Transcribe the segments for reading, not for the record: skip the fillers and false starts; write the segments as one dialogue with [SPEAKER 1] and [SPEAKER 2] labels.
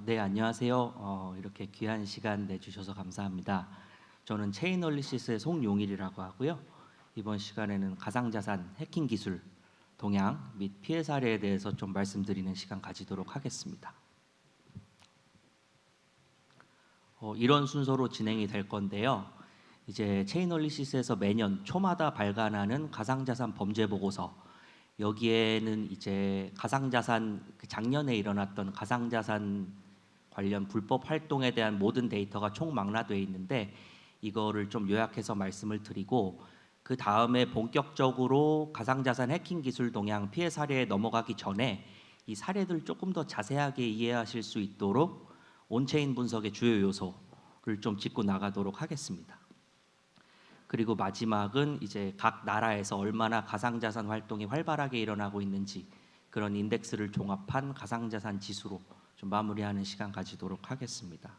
[SPEAKER 1] 네, 안녕하세요. 이렇게 귀한 시간 내주셔서 감사합니다. 저는 체인얼리시스의 송용일이라고 하고요. 이번 시간에는 가상자산 해킹 기술 동향 및 피해 사례에 대해서 좀 말씀드리는 시간 가지도록 하겠습니다. 이런 순서로 진행이 될 건데요. 이제 체인얼리시스에서 매년 초마다 발간하는 가상자산 범죄 보고서, 여기에는 이제 가상자산 작년에 일어났던 가상자산 관련 불법 활동에 대한 모든 데이터가 총망라되어 있는데, 이거를 좀 요약해서 말씀을 드리고 그 다음에 본격적으로 가상자산 해킹 기술 동향 피해 사례에 넘어가기 전에 이 사례들 조금 더 자세하게 이해하실 수 있도록 온체인 분석의 주요 요소를 좀 짚고 나가도록 하겠습니다. 그리고 마지막은 이제 각 나라에서 얼마나 가상자산 활동이 활발하게 일어나고 있는지 그런 인덱스를 종합한 가상자산 지수로 좀 마무리하는 시간 가지도록 하겠습니다.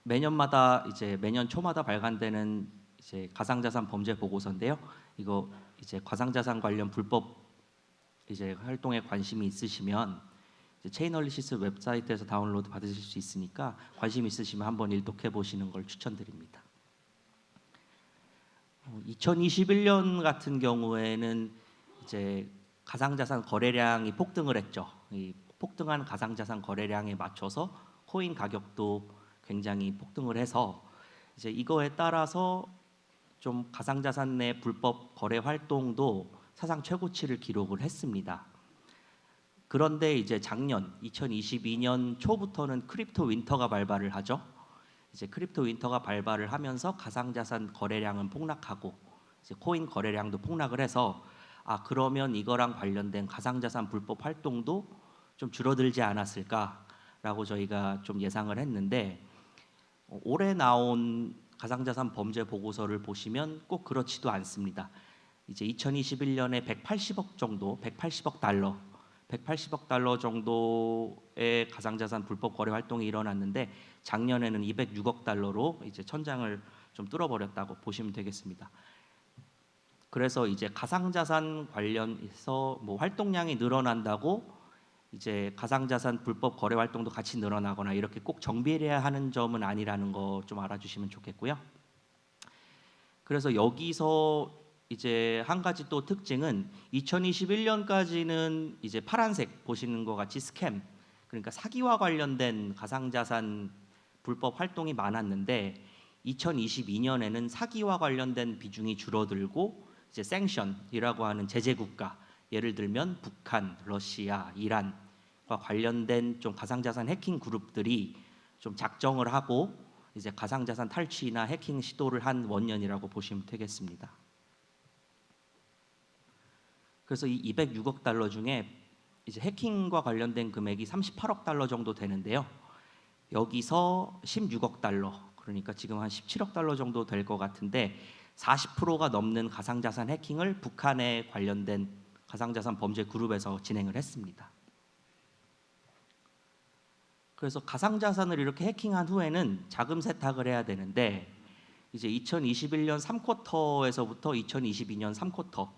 [SPEAKER 1] 매년마다 이제 매년 초마다 발간되는 이제 가상자산 범죄 보고서인데요. 이거 이제 가상자산 관련 불법 이제 활동에 관심이 있으시면 체인얼리시스 웹사이트에서 다운로드 받으실 수 있으니까 관심 있으시면 한번 일독해 보시는 걸 추천드립니다. 2021년 같은 경우에는 이제 가상자산 거래량이 폭등을 했죠. 이 폭등한 가상자산 거래량에 맞춰서 코인 가격도 굉장히 폭등을 해서 이제 이거에 따라서 좀 가상자산 내 불법 거래 활동도 사상 최고치를 기록을 했습니다. 그런데 이제 작년 2022년 초부터는 크립토 윈터가 발발을 하죠. 이제 크립토 윈터가 발발을 하면서 가상자산 거래량은 폭락하고 이제 코인 거래량도 폭락을 해서 그러면 이거랑 관련된 가상자산 불법 활동도 좀 줄어들지 않았을까라고 저희가 좀 예상을 했는데, 올해 나온 가상자산 범죄 보고서를 보시면 꼭 그렇지도 않습니다. 이제 2021년에 180억 정도, 180억 달러 정도의 가상자산 불법 거래 활동이 일어났는데, 작년에는 206억 달러로 이제 천장을 좀 뚫어버렸다고 보시면 되겠습니다. 그래서 이제 가상자산 관련해서 뭐 활동량이 늘어난다고 이제 가상자산 불법 거래 활동도 같이 늘어나거나 이렇게 꼭 정비해야 하는 점은 아니라는 거 좀 알아주시면 좋겠고요. 그래서 여기서 이제 한 가지 또 특징은 2021년까지는 이제 파란색 보시는 것 같이 스캠, 그러니까 사기와 관련된 가상자산 불법 활동이 많았는데, 2022년에는 사기와 관련된 비중이 줄어들고 이제 생션이라고 하는 제재 국가, 예를 들면 북한, 러시아, 이란과 관련된 좀 가상자산 해킹 그룹들이 좀 작정을 하고 이제 가상자산 탈취나 해킹 시도를 한 원년이라고 보시면 되겠습니다. 그래서 이 206억 달러 중에 이제 해킹과 관련된 금액이 38억 달러 정도 되는데요. 여기서 16억 달러, 그러니까 지금 한 17억 달러 정도 될 것 같은데, 40%가 넘는 가상자산 해킹을 북한에 관련된 가상자산 범죄 그룹에서 진행을 했습니다. 그래서 가상자산을 이렇게 해킹한 후에는 자금 세탁을 해야 되는데, 이제 2021년 3쿼터에서부터 2022년 3쿼터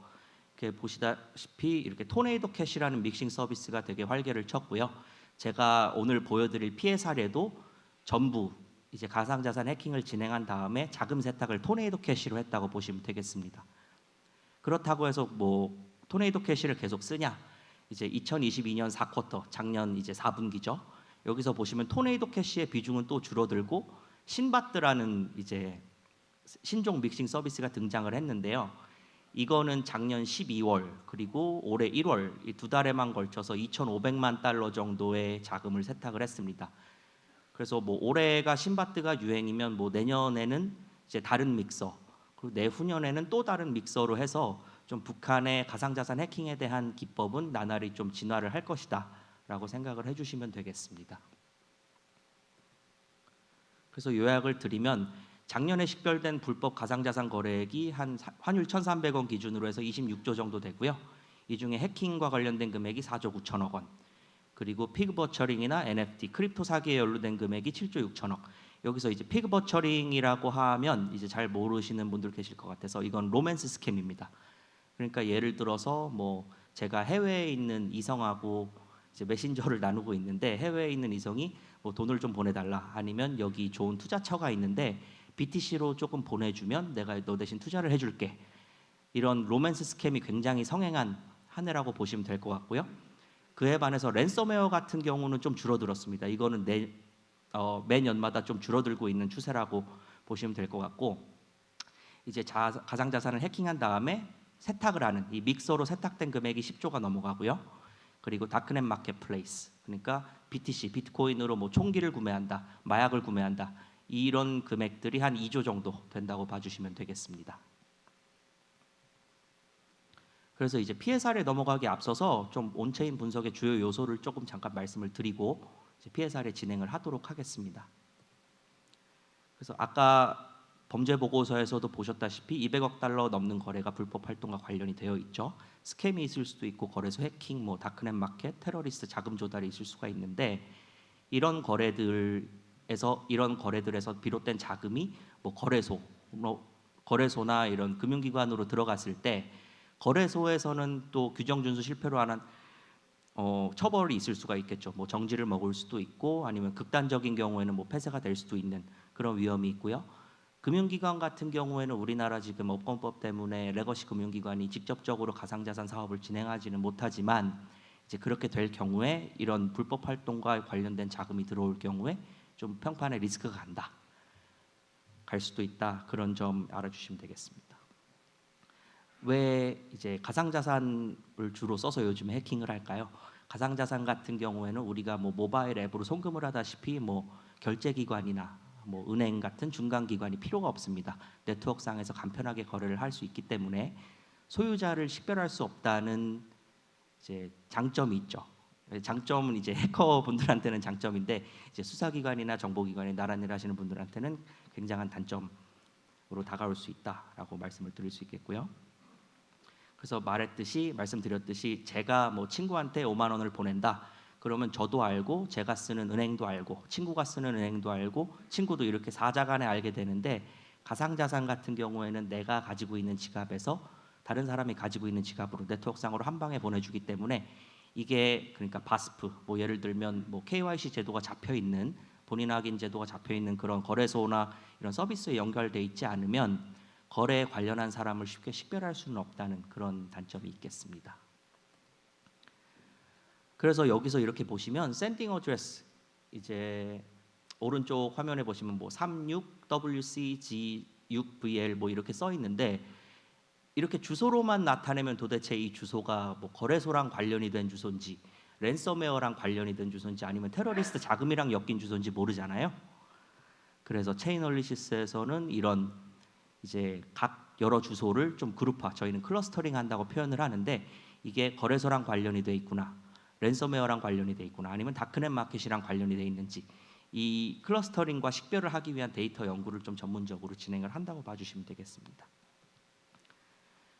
[SPEAKER 1] 이렇게 보시다시피 이렇게 토네이도 캐시라는 믹싱 서비스가 되게 활개를 쳤고요. 제가 오늘 보여드릴 피해 사례도 전부 이제 가상자산 해킹을 진행한 다음에 자금 세탁을 토네이도 캐시로 했다고 보시면 되겠습니다. 그렇다고 해서 뭐 토네이도 캐시를 계속 쓰냐? 이제 2022년 4쿼터, 작년 이제 4분기죠. 여기서 보시면 토네이도 캐시의 비중은 또 줄어들고 신바트라는 이제 신종 믹싱 서비스가 등장을 했는데요. 이거는 작년 12월 그리고 올해 1월 이 두 달에만 걸쳐서 2,500만 달러 정도의 자금을 세탁을 했습니다. 그래서 뭐 올해가 신바트가 유행이면 뭐 내년에는 이제 다른 믹서, 그리고 내후년에는 또 다른 믹서로 해서 좀 북한의 가상자산 해킹에 대한 기법은 나날이 좀 진화를 할 것이다라고 생각을 해주시면 되겠습니다. 그래서 요약을 드리면 작년에 식별된 불법 가상자산 거래액이 한 환율 1,300원 기준으로 해서 26조 정도 되고요. 이 중에 해킹과 관련된 금액이 4조 9천억 원, 그리고 피그 버처링이나 NFT, 크립토 사기에 연루된 금액이 7조 6천억. 여기서 이제 피그 버처링이라고 하면 이제 잘 모르시는 분들 계실 것 같아서 이건 로맨스 스캠입니다. 그러니까 예를 들어서 뭐 제가 해외에 있는 이성하고 이제 메신저를 나누고 있는데 해외에 있는 이성이 뭐 돈을 좀 보내달라 아니면 여기 좋은 투자처가 있는데 BTC로 조금 보내주면 내가 너 대신 투자를 해줄게. 이런 로맨스 스캠이 굉장히 성행한 한 해라고 보시면 될 것 같고요. 그에 반해서 랜섬웨어 같은 경우는 좀 줄어들었습니다. 이거는 매년마다 좀 줄어들고 있는 추세라고 보시면 될 것 같고, 이제 가상자산을 해킹한 다음에 세탁을 하는 이 믹서로 세탁된 금액이 10조가 넘어가고요. 그리고 다크넷 마켓플레이스, 그러니까 BTC, 비트코인으로 뭐 총기를 구매한다, 마약을 구매한다, 이런 금액들이 한 2조 정도 된다고 봐주시면 되겠습니다. 그래서 이제 피해 사례 넘어가기 앞서서 좀 온체인 분석의 주요 요소를 조금 잠깐 말씀을 드리고 이제 피해 사례 진행을 하도록 하겠습니다. 그래서 아까 범죄 보고서에서도 보셨다시피 200억 달러 넘는 거래가 불법 활동과 관련이 되어 있죠. 스캠이 있을 수도 있고 거래소 해킹, 뭐 다크넷 마켓, 테러리스트 자금 조달이 있을 수가 있는데 이런 거래들에서 비롯된 자금이 뭐 거래소나 이런 금융기관으로 들어갔을 때 거래소에서는 또 규정 준수 실패로 하는 처벌이 있을 수가 있겠죠. 뭐 정지를 먹을 수도 있고 아니면 극단적인 경우에는 뭐 폐쇄가 될 수도 있는 그런 위험이 있고요. 금융기관 같은 경우에는 우리나라 지금 업권법 때문에 레거시 금융기관이 직접적으로 가상자산 사업을 진행하지는 못하지만 이제 그렇게 될 경우에 이런 불법 활동과 관련된 자금이 들어올 경우에 좀 평판에 리스크가 갈 수도 있다. 그런 점 알아주시면 되겠습니다. 왜 이제 가상자산을 주로 써서 요즘 해킹을 할까요? 가상자산 같은 경우에는 우리가 뭐 모바일 앱으로 송금을 하다시피 뭐 결제기관이나 뭐 은행 같은 중간기관이 필요가 없습니다. 네트워크상에서 간편하게 거래를 할 수 있기 때문에 소유자를 식별할 수 없다는 이제 장점이 있죠. 장점은 이제 해커분들한테는 장점인데 이제 수사기관이나 정보기관에 나란 일 하시는 분들한테는 굉장한 단점으로 다가올 수 있다라고 말씀을 드릴 수 있겠고요. 그래서 말씀드렸듯이 제가 뭐 친구한테 5만 원을 보낸다. 그러면 저도 알고 제가 쓰는 은행도 알고 친구가 쓰는 은행도 알고 친구도 이렇게 사자간에 알게 되는데 가상자산 같은 경우에는 내가 가지고 있는 지갑에서 다른 사람이 가지고 있는 지갑으로 네트워크상으로 한 방에 보내주기 때문에 이게 그러니까 바스프 뭐 예를 들면 뭐 KYC 제도가 잡혀 있는 본인 확인 제도가 잡혀 있는 그런 거래소나 이런 서비스에 연결돼 있지 않으면 거래에 관련한 사람을 쉽게 식별할 수는 없다는 그런 단점이 있겠습니다. 그래서 여기서 이렇게 보시면 샌딩 어드레스 이제 오른쪽 화면에 보시면 뭐 36WCG6VL 뭐 이렇게 써 있는데 이렇게 주소로만 나타내면 도대체 이 주소가 뭐 거래소랑 관련이 된 주소인지 랜섬웨어랑 관련이 된 주소인지 아니면 테러리스트 자금이랑 엮인 주소인지 모르잖아요. 그래서 체인얼리시스에서는 이런 이제 각 여러 주소를 좀 그룹화, 저희는 클러스터링 한다고 표현을 하는데 이게 거래소랑 관련이 돼 있구나, 랜섬웨어랑 관련이 돼 있구나, 아니면 다크넷 마켓이랑 관련이 돼 있는지 이 클러스터링과 식별을 하기 위한 데이터 연구를 좀 전문적으로 진행을 한다고 봐주시면 되겠습니다.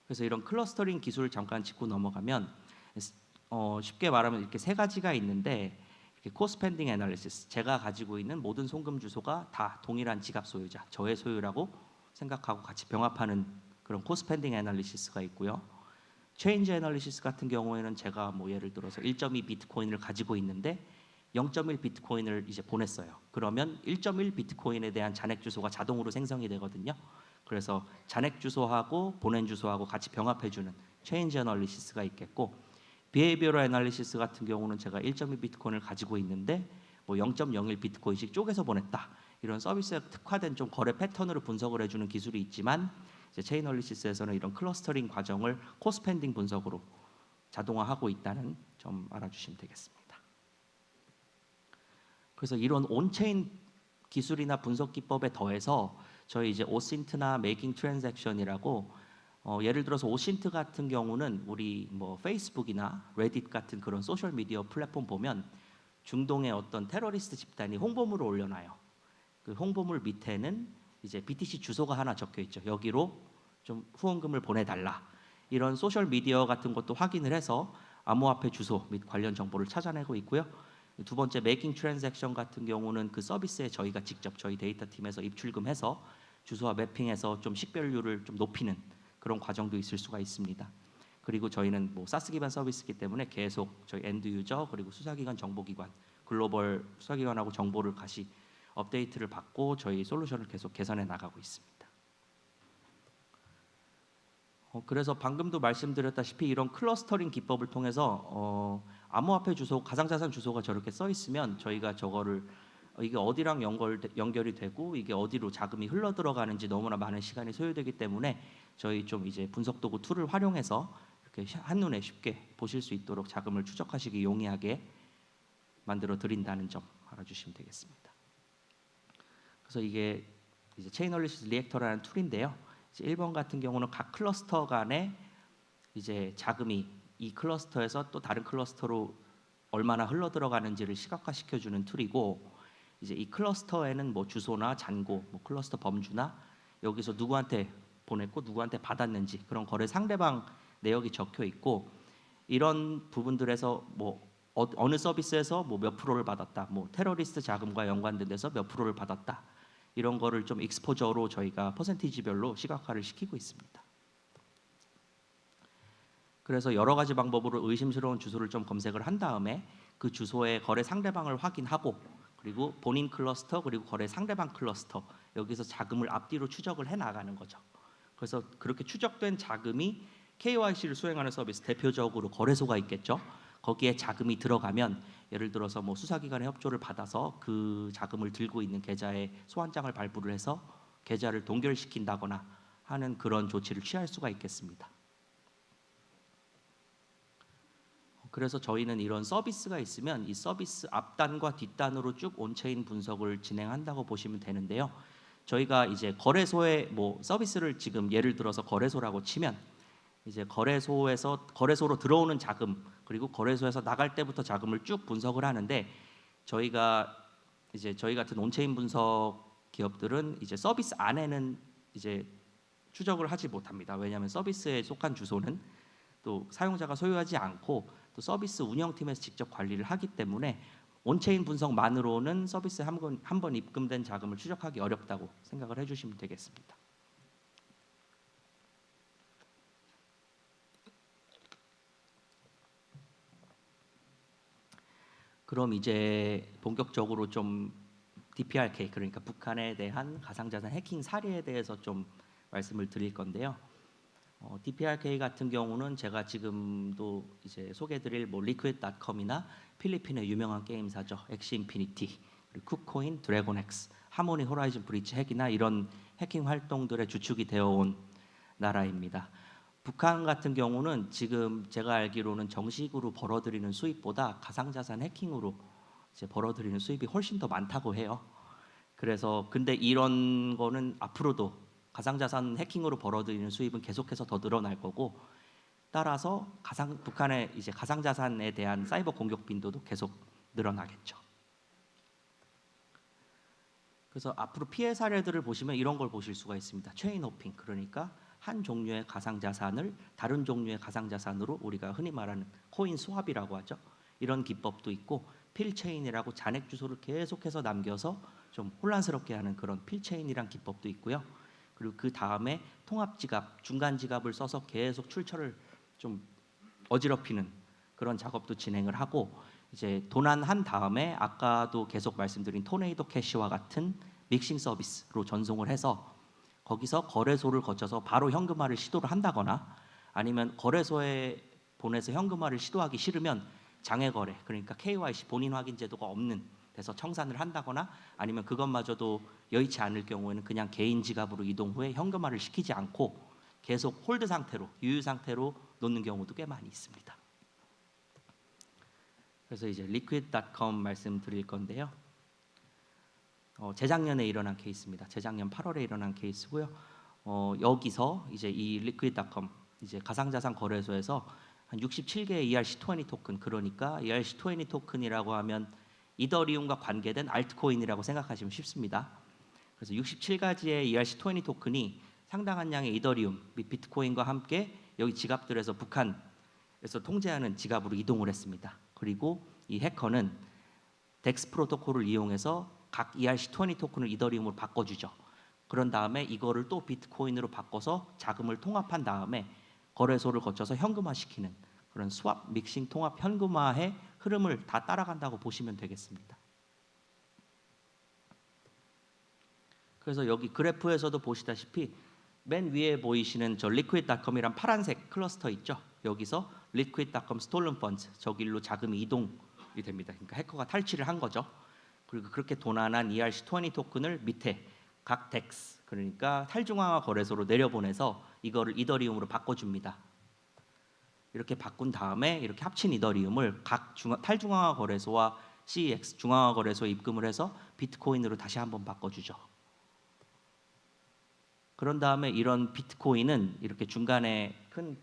[SPEAKER 1] 그래서 이런 클러스터링 기술을 잠깐 짚고 넘어가면 쉽게 말하면 이렇게 세 가지가 있는데 이렇게 코스펜딩 애널리시스, 제가 가지고 있는 모든 송금 주소가 다 동일한 지갑 소유자, 저의 소유라고 생각하고 같이 병합하는 그런 코스펜딩 애널리시스가 있고요. 체인지 애널리시스 같은 경우에는 제가 뭐 예를 들어서 1.2 비트코인을 가지고 있는데 0.1 비트코인을 이제 보냈어요. 그러면 1.1 비트코인에 대한 잔액 주소가 자동으로 생성이 되거든요. 그래서 잔액 주소하고 보낸 주소하고 같이 병합해주는 체인지 애널리시스가 있겠고, 비헤이비어럴 애널리시스 같은 경우는 제가 1.2 비트코인을 가지고 있는데 뭐 0.01 비트코인씩 쪼개서 보냈다. 이런 서비스에 특화된 좀 거래 패턴으로 분석을 해주는 기술이 있지만 이제 체인얼리시스에서는 이런 클러스터링 과정을 코스펜딩 분석으로 자동화하고 있다는 점 알아주시면 되겠습니다. 그래서 이런 온체인 기술이나 분석 기법에 더해서 저희 이제 오신트나 메이킹 트랜잭션이라고 예를 들어서 오신트 같은 경우는 우리 뭐 페이스북이나 레딧 같은 그런 소셜 미디어 플랫폼 보면 중동의 어떤 테러리스트 집단이 홍보물을 올려놔요. 그 홍보물 밑에는 이제 BTC 주소가 하나 적혀 있죠. 여기로 좀 후원금을 보내달라. 이런 소셜 미디어 같은 것도 확인을 해서 암호화폐 주소 및 관련 정보를 찾아내고 있고요. 두 번째 메이킹 트랜잭션 같은 경우는 그 서비스에 저희가 직접 저희 데이터 팀에서 입출금해서 주소와 매핑해서 좀 식별률을 좀 높이는 그런 과정도 있을 수가 있습니다. 그리고 저희는 뭐 사스 기반 서비스이기 때문에 계속 저희 엔드 유저 그리고 수사기관 정보기관 글로벌 수사기관하고 정보를 다시 업데이트를 받고 저희 솔루션을 계속 개선해 나가고 있습니다. 그래서 방금도 말씀드렸다시피 이런 클러스터링 기법을 통해서 암호화폐 주소, 가상자산 주소가 저렇게 써 있으면 저희가 저거를 이게 어디랑 연결이 되고 이게 어디로 자금이 흘러 들어가는지 너무나 많은 시간이 소요되기 때문에 저희 좀 이제 분석 도구 툴을 활용해서 이렇게 한눈에 쉽게 보실 수 있도록 자금을 추적하시기 용이하게 만들어 드린다는 점 알아주시면 되겠습니다. 그래서 이게 이제 체인얼리시스 리액터라는 툴인데요. 이제 1번 같은 경우는 각 클러스터 간에 이제 자금이 이 클러스터에서 또 다른 클러스터로 얼마나 흘러 들어가는지를 시각화시켜 주는 툴이고, 이제 이 클러스터에는 뭐 주소나 잔고, 뭐 클러스터 범주나 여기서 누구한테 보냈고 누구한테 받았는지 그런 거래 상대방 내역이 적혀 있고, 이런 부분들에서 뭐 어느 서비스에서 뭐 몇 프로를 받았다, 뭐 테러리스트 자금과 연관된 데서 몇 프로를 받았다, 이런 거를 좀 익스포저로 저희가 퍼센티지별로 시각화를 시키고 있습니다. 그래서 여러 가지 방법으로 의심스러운 주소를 좀 검색을 한 다음에 그 주소의 거래 상대방을 확인하고, 그리고 본인 클러스터 그리고 거래 상대방 클러스터 여기서 자금을 앞뒤로 추적을 해 나가는 거죠. 그래서 그렇게 추적된 자금이 KYC를 수행하는 서비스, 대표적으로 거래소가 있겠죠. 거기에 자금이 들어가면 예를 들어서 뭐 수사기관의 협조를 받아서 그 자금을 들고 있는 계좌에 소환장을 발부를 해서 계좌를 동결시킨다거나 하는 그런 조치를 취할 수가 있겠습니다. 그래서 저희는 이런 서비스가 있으면 이 서비스 앞단과 뒷단으로 쭉 온체인 분석을 진행한다고 보시면 되는데요. 저희가 이제 거래소에 뭐 서비스를 지금 예를 들어서 거래소라고 치면 이제 거래소로 들어오는 자금 그리고 거래소에서 나갈 때부터 자금을 쭉 분석을 하는데, 저희가 이제 저희 같은 온체인 분석 기업들은 이제 서비스 안에는 이제 추적을 하지 못합니다. 왜냐하면 서비스에 속한 주소는 또 사용자가 소유하지 않고 또 서비스 운영팀에서 직접 관리를 하기 때문에 온체인 분석만으로는 서비스에 한 번 입금된 자금을 추적하기 어렵다고 생각을 해주시면 되겠습니다. 그럼 이제 본격적으로 좀 DPRK, 그러니까 북한에 대한 가상자산 해킹 사례에 대해서 좀 말씀을 드릴 건데요. DPRK 같은 경우는 제가 지금도 이제 소개드릴 뭐 리퀴드.com이나 필리핀의 유명한 게임사죠. 엑시인피니티, 그리고 쿠코인, 드래곤엑스, 하모니 호라이즌 브리치 핵이나 이런 해킹 활동들의 주축이 되어온 나라입니다. 북한 같은 경우는 지금 제가 알기로는 정식으로 벌어들이는 수입보다 가상자산 해킹으로 이제 벌어들이는 수입이 훨씬 더 많다고 해요. 그래서 근데 이런 거는 앞으로도 가상자산 해킹으로 벌어들이는 수입은 계속해서 더 늘어날 거고, 따라서 북한의 이제 가상자산에 대한 사이버 공격 빈도도 계속 늘어나겠죠. 그래서 앞으로 피해 사례들을 보시면 이런 걸 보실 수가 있습니다. 체인 호핑, 그러니까 한 종류의 가상자산을 다른 종류의 가상자산으로 우리가 흔히 말하는 코인 스왑이라고 하죠. 이런 기법도 있고, 필체인이라고 잔액 주소를 계속해서 남겨서 좀 혼란스럽게 하는 그런 필체인이란 기법도 있고요. 그리고 그 다음에 통합 지갑, 중간 지갑을 써서 계속 출처를 좀 어지럽히는 그런 작업도 진행을 하고, 이제 도난한 다음에 아까도 계속 말씀드린 토네이도 캐시와 같은 믹싱 서비스로 전송을 해서 거기서 거래소를 거쳐서 바로 현금화를 시도를 한다거나, 아니면 거래소에 보내서 현금화를 시도하기 싫으면 장외거래, 그러니까 KYC 본인 확인 제도가 없는 데서 청산을 한다거나, 아니면 그것마저도 여의치 않을 경우에는 그냥 개인 지갑으로 이동 후에 현금화를 시키지 않고 계속 홀드 상태로, 유유 상태로 놓는 경우도 꽤 많이 있습니다. 그래서 이제 liquid.com 말씀드릴 건데요. 재작년에 일어난 케이스입니다. 재작년 8월에 일어난 케이스고요. 여기서 이제 이 liquid.com 이제 가상자산 거래소에서 한 67개의 ERC20 토큰, 그러니까 ERC20 토큰이라고 하면 이더리움과 관계된 알트코인이라고 생각하시면 쉽습니다. 그래서 67가지의 ERC20 토큰이 상당한 양의 이더리움 및 비트코인과 함께 여기 지갑들에서 북한에서 통제하는 지갑으로 이동을 했습니다. 그리고 이 해커는 덱스 프로토콜을 이용해서 각 ERC20 토큰을 이더리움으로 바꿔주죠. 그런 다음에 이거를 또 비트코인으로 바꿔서 자금을 통합한 다음에 거래소를 거쳐서 현금화시키는 그런 스왑, 믹싱, 통합, 현금화의 흐름을 다 따라간다고 보시면 되겠습니다. 그래서 여기 그래프에서도 보시다시피 맨 위에 보이시는 저 liquid.com이란 파란색 클러스터 있죠. 여기서 liquid.com stolen funds 저 길로 자금이 이동이 됩니다. 그러니까 해커가 탈취를 한 거죠. 그리고 그렇게 도난한 ERC20 토큰을 밑에 각 덱스 그러니까 탈중앙화 거래소로 내려보내서 이거를 이더리움으로 바꿔줍니다. 이렇게 바꾼 다음에 이렇게 합친 이더리움을 각 탈중앙화 거래소와 CEX 중앙화 거래소에 입금을 해서 비트코인으로 다시 한번 바꿔주죠. 그런 다음에 이런 비트코인은 이렇게 중간에 큰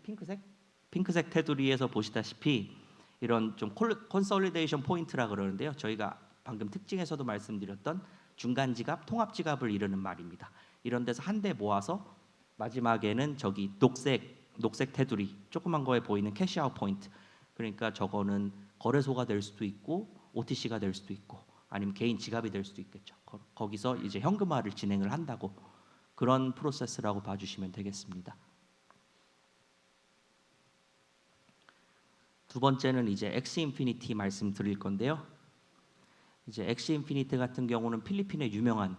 [SPEAKER 1] 핑크색 테두리에서 보시다시피 이런 좀 콘솔리데이션 포인트라 그러는데요. 저희가 방금 특징에서도 말씀드렸던 중간 지갑, 통합 지갑을 이루는 말입니다. 이런 데서 한데 모아서 마지막에는 저기 녹색 테두리 조그만 거에 보이는 캐시아웃 포인트. 그러니까 저거는 거래소가 될 수도 있고 OTC가 될 수도 있고 아니면 개인 지갑이 될 수도 있겠죠. 거기서 이제 현금화를 진행을 한다고 그런 프로세스라고 봐주시면 되겠습니다. 두 번째는 이제 엑시 인피니티 말씀드릴 건데요. 이제 엑시 인피니티 같은 경우는 필리핀의 유명한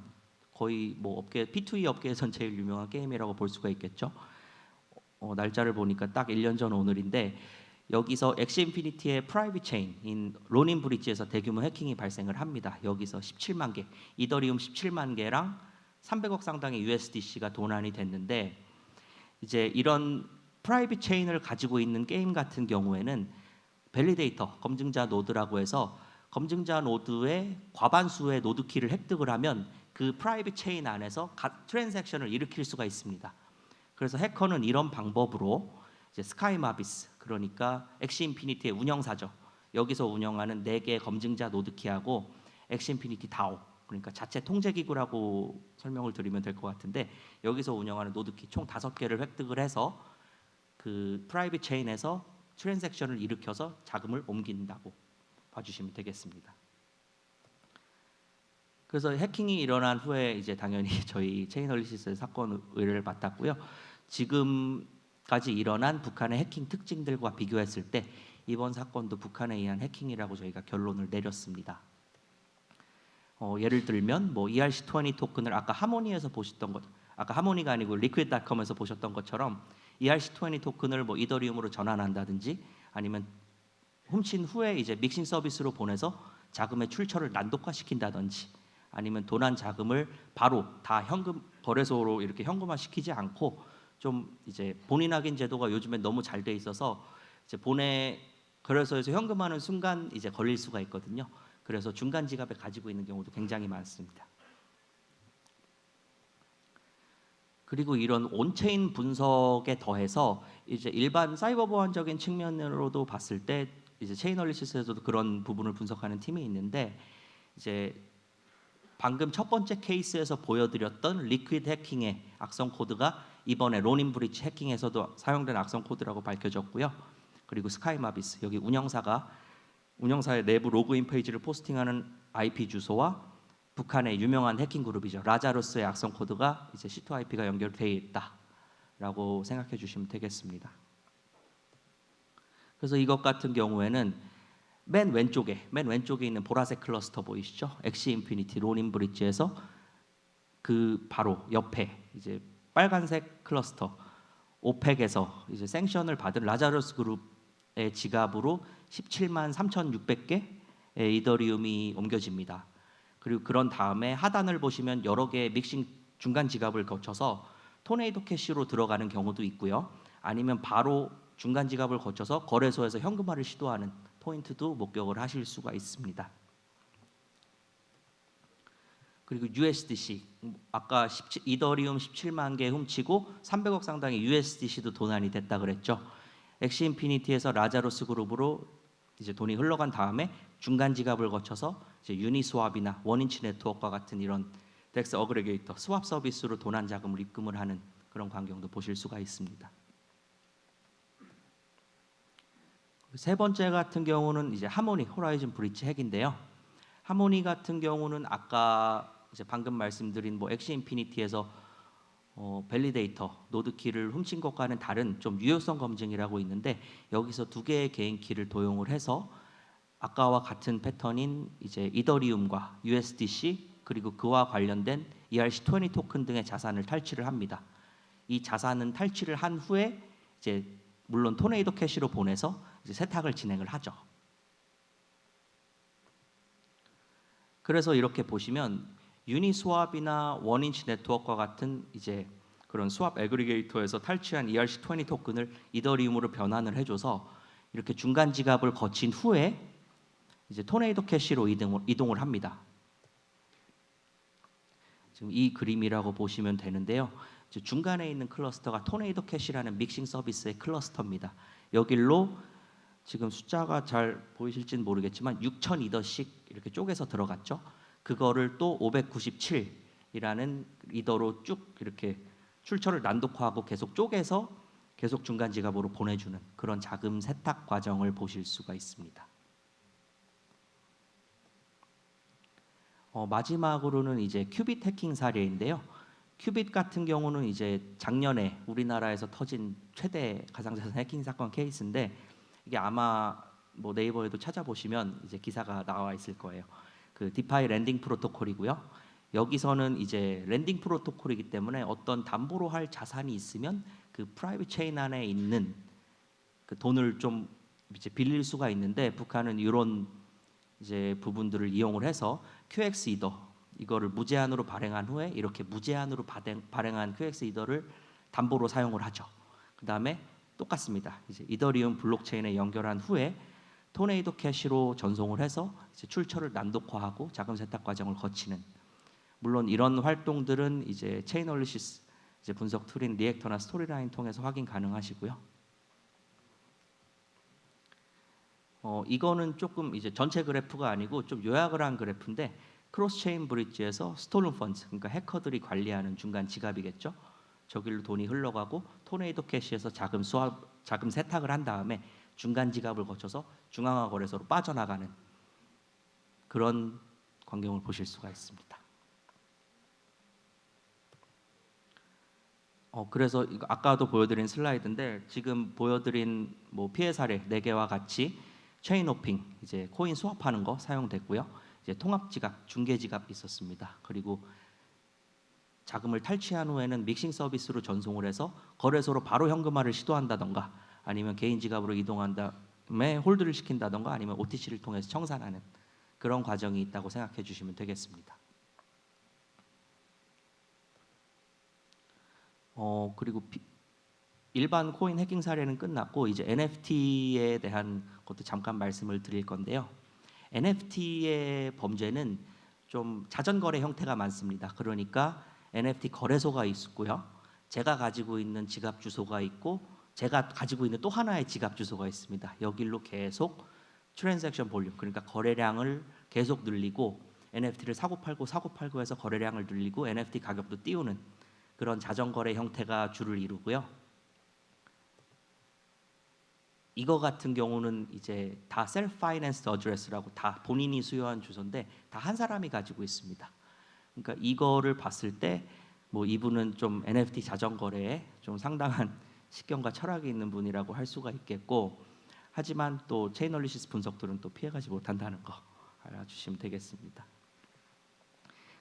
[SPEAKER 1] 거의 뭐 업계 P2E 업계에선 제일 유명한 게임이라고 볼 수가 있겠죠. 날짜를 보니까 딱 1년 전 오늘인데 여기서 엑시 인피니티의 프라이빗 체인인 로닌 브릿지에서 대규모 해킹이 발생을 합니다. 여기서 17만 개, 이더리움 17만 개랑 300억 상당의 USDC가 도난이 됐는데 이제 이런 프라이빗 체인을 가지고 있는 게임 같은 경우에는 밸리데이터, 검증자 노드라고 해서 검증자 노드의 과반수의 노드 키를 획득을 하면 그 프라이빗 체인 안에서 트랜잭션을 일으킬 수가 있습니다. 그래서 해커는 이런 방법으로 이제 스카이 마비스 그러니까 엑시 인피니티의 운영사죠. 여기서 운영하는 4개의 검증자 노드 키하고 엑시 인피니티 다오 그러니까 자체 통제기구라고 설명을 드리면 될 것 같은데 여기서 운영하는 노드키 총 5개를 획득을 해서 그 프라이빗 체인에서 트랜잭션을 일으켜서 자금을 옮긴다고 봐주시면 되겠습니다. 그래서 해킹이 일어난 후에 이제 당연히 저희 체인얼리시스 사건 의뢰를 맡았고요. 지금까지 일어난 북한의 해킹 특징들과 비교했을 때 이번 사건도 북한에 의한 해킹이라고 저희가 결론을 내렸습니다. 예를 들면 뭐 ERC20 토큰을 아까 하모니에서 보셨던 것, 아까 하모니가 아니고 liquid.com에서 보셨던 것처럼 ERC20 토큰을 뭐 이더리움으로 전환한다든지 아니면 훔친 후에 이제 믹싱 서비스로 보내서 자금의 출처를 난독화시킨다든지 아니면 도난 자금을 바로 다 현금 거래소로 이렇게 현금화 시키지 않고 좀 이제 본인 확인 제도가 요즘에 너무 잘 돼 있어서 이제 거래소에서 현금화하는 순간 이제 걸릴 수가 있거든요. 그래서 중간 지갑에 가지고 있는 경우도 굉장히 많습니다. 그리고 이런 온체인 분석에 더해서 이제 일반 사이버 보안적인 측면으로도 봤을 때 이제 체인얼리시스에서도 그런 부분을 분석하는 팀이 있는데 이제 방금 첫 번째 케이스에서 보여드렸던 리퀴드 해킹의 악성 코드가 이번에 로닌 브리치 해킹에서도 사용된 악성 코드라고 밝혀졌고요. 그리고 스카이 마비스 여기 운영사의 내부 로그인 페이지를 포스팅하는 IP 주소와 북한의 유명한 해킹 그룹이죠. 라자루스의 악성 코드가 이제 C2IP가 연결되어 있다라고 생각해 주시면 되겠습니다. 그래서 이것 같은 경우에는 맨 왼쪽에 있는 보라색 클러스터 보이시죠? 엑시 인피니티 로닌 브릿지에서 그 바로 옆에 이제 빨간색 클러스터 오펙에서 이제 생션을 받은 라자루스 그룹의 지갑으로 17만 3,600개의 이더리움이 옮겨집니다. 그리고 그런 다음에 하단을 보시면 여러 개의 믹싱 중간 지갑을 거쳐서 토네이도 캐시로 들어가는 경우도 있고요. 아니면 바로 중간 지갑을 거쳐서 거래소에서 현금화를 시도하는 포인트도 목격을 하실 수가 있습니다. 그리고 USDC 아까 이더리움 17만 개 훔치고 300억 상당의 USDC도 도난이 됐다 그랬죠. 엑시 인피니티에서 라자루스 그룹으로 이제 돈이 흘러간 다음에 중간 지갑을 거쳐서 이제 유니스왑이나 원인치 네트워크와 같은 이런 덱스 어그리게이터 스왑 서비스로 도난 자금을 입금을 하는 그런 광경도 보실 수가 있습니다. 세 번째 같은 경우는 이제 하모니 호라이즌 브리치 핵인데요. 하모니 같은 경우는 아까 이제 방금 말씀드린 뭐 엑시 인피니티에서 밸리데이터 노드 키를 훔친 것과는 다른 좀 유효성 검증이라고 있는데 여기서 두 개의 개인 키를 도용을 해서 아까와 같은 패턴인 이제 이더리움과 USDC 그리고 그와 관련된 ERC20 토큰 등의 자산을 탈취를 합니다. 이 자산은 탈취를 한 후에 이제 물론 토네이도 캐시로 보내서 이제 세탁을 진행을 하죠. 그래서 이렇게 보시면 유니스왑이나 원인치 네트워크와 같은 이제 그런 스왑 애그리게이터에서 탈취한 ERC20 토큰을 이더리움으로 변환을 해줘서 이렇게 중간 지갑을 거친 후에 이제 토네이도 캐시로 이동을 합니다. 지금 이 그림이라고 보시면 되는데요. 중간에 있는 클러스터가 토네이도 캐시라는 믹싱 서비스의 클러스터입니다. 여길로 지금 숫자가 잘 보이실지는 모르겠지만 6,000이더씩 이렇게 쪼개서 들어갔죠. 그거를 또 597이라는 이더로 쭉 이렇게 출처를 난독화하고 계속 쪼개서 계속 중간 지갑으로 보내주는 그런 자금 세탁 과정을 보실 수가 있습니다. 마지막으로는 이제 큐빗 해킹 사례인데요. 큐빗 같은 경우는 이제 작년에 우리나라에서 터진 최대 가상자산 해킹 사건 케이스인데 이게 아마 뭐 네이버에도 찾아보시면 이제 기사가 나와 있을 거예요. 그 디파이 랜딩 프로토콜이고요. 여기서는 이제 랜딩 프로토콜이기 때문에 어떤 담보로 할 자산이 있으면 그 프라이빗 체인 안에 있는 그 돈을 좀 이제 빌릴 수가 있는데 북한은 이런 이제 부분들을 이용을 해서 QX 이더 이거를 무제한으로 발행한 후에 이렇게 무제한으로 발행한 QX 이더를 담보로 사용을 하죠. 그 다음에 똑같습니다. 이제 이더리움 블록체인에 연결한 후에 토네이도 캐시로 전송을 해서 이제 출처를 난독화하고 자금 세탁 과정을 거치는 물론 이런 활동들은 이제 체인얼리시스 이제 분석 툴인 리액터나 스토리라인 통해서 확인 가능하시고요. 이거는 조금 이제 전체 그래프가 아니고 좀 요약을 한 그래프인데 크로스 체인 브릿지에서 스톨른 펀드 그러니까 해커들이 관리하는 중간 지갑이겠죠. 저길로 돈이 흘러가고 토네이도 캐시에서 자금 세탁을 한 다음에 중간 지갑을 거쳐서 중앙화 거래소로 빠져나가는 그런 광경을 보실 수가 있습니다. 그래서 이거 아까도 보여드린 슬라이드인데 지금 보여드린 뭐 피해 사례 4개와 같이 체인 호핑 이제 코인 스왑하는 거 사용됐고요. 이제 통합 지갑, 중개 지갑 있었습니다. 그리고 자금을 탈취한 후에는 믹싱 서비스로 전송을 해서 거래소로 바로 현금화를 시도한다던가 아니면 개인 지갑으로 이동한 다음에 홀드를 시킨다던가 아니면 OTC를 통해서 청산하는 그런 과정이 있다고 생각해 주시면 되겠습니다. 그리고 일반 코인 해킹 사례는 끝났고 이제 NFT에 대한 것도 잠깐 말씀을 드릴 건데요. NFT의 범죄는 좀 자전거래 형태가 많습니다. 그러니까 NFT 거래소가 있고요. 제가 가지고 있는 지갑 주소가 있고 제가 가지고 있는 또 하나의 지갑 주소가 있습니다. 여기로 계속 트랜잭션 볼륨 그러니까 거래량을 계속 늘리고 NFT를 사고 팔고 해서 거래량을 늘리고 NFT 가격도 띄우는 그런 자전거래 형태가 주를 이루고요. 이거 같은 경우는 이제 다 셀프 파이낸스 어드레스라고 다 본인이 수여한 주소인데 다 한 사람이 가지고 있습니다. 그러니까 이거를 봤을 때 뭐 이분은 좀 NFT 자전거래에 좀 상당한 식견과 철학이 있는 분이라고 할 수가 있겠고 하지만 또 체인얼리시스 분석들은 또 피해가지 못한다는 거 알아주시면 되겠습니다.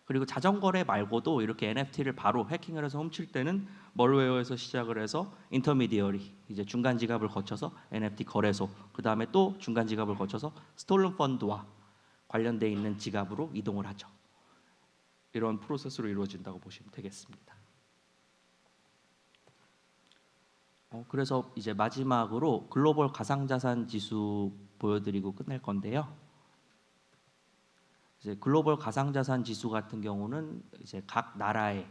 [SPEAKER 1] 그리고 자전거래 말고도 이렇게 NFT를 바로 해킹을 해서 훔칠 때는 멀웨어에서 시작을 해서 인터미디어리 이제 중간 지갑을 거쳐서 NFT 거래소 그 다음에 또 중간 지갑을 거쳐서 스톨른 펀드와 관련돼 있는 지갑으로 이동을 하죠. 이런 프로세스로 이루어진다고 보시면 되겠습니다. 그래서 이제 마지막으로 글로벌 가상자산 지수 보여드리고 끝낼 건데요. 이제 글로벌 가상자산 지수 같은 경우는 이제 각 나라에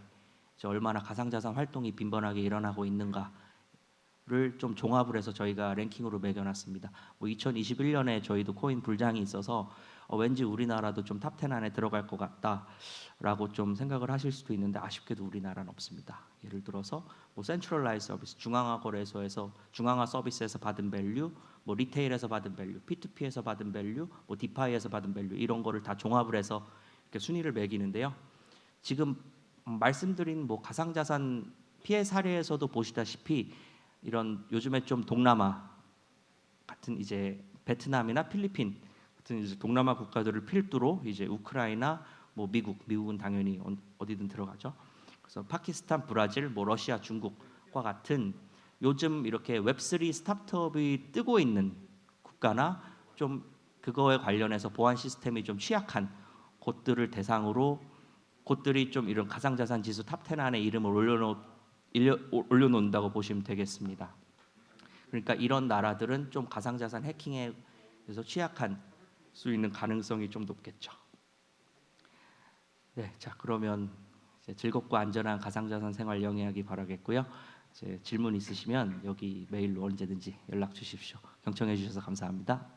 [SPEAKER 1] 이제 얼마나 가상자산 활동이 빈번하게 일어나고 있는가를 좀 종합을 해서 저희가 랭킹으로 매겨놨습니다. 뭐 2021년에 저희도 코인 불장이 있어서 왠지 우리나라도 좀 탑 10 안에 들어갈 것 같다라고 좀 생각을 하실 수도 있는데 아쉽게도 우리나라는 없습니다. 예를 들어서 뭐 센트럴라이즈 서비스, 중앙화 거래소에서 중앙화 서비스에서 받은 밸류, 뭐 리테일에서 받은 밸류, P2P에서 받은 밸류, 뭐 디파이에서 받은 밸류 이런 거를 다 종합을 해서 이렇게 순위를 매기는데요. 지금 말씀드린 뭐 가상자산 피해 사례에서도 보시다시피 이런 요즘에 좀 동남아 같은 이제 베트남이나 필리핀 같은 이제 동남아 국가들을 필두로 이제 우크라이나, 뭐 미국은 당연히 어디든 들어가죠. 그래서 파키스탄, 브라질, 뭐 러시아, 중국과 같은 요즘 이렇게 웹3 스타트업이 뜨고 있는 국가나 좀 그거에 관련해서 보안 시스템이 좀 취약한 곳들을 대상으로 곳들이 좀 이런 가상자산 지수 탑 10 안에 이름을 올려놓는다고 보시면 되겠습니다. 그러니까 이런 나라들은 좀 가상자산 해킹에서 취약한 수 있는 가능성이 좀 높겠죠. 네, 자 그러면 이제 즐겁고 안전한 가상자산 생활 영위하기 바라겠고요. 이제 질문 있으시면 여기 메일로 언제든지 연락 주십시오. 경청해 주셔서 감사합니다.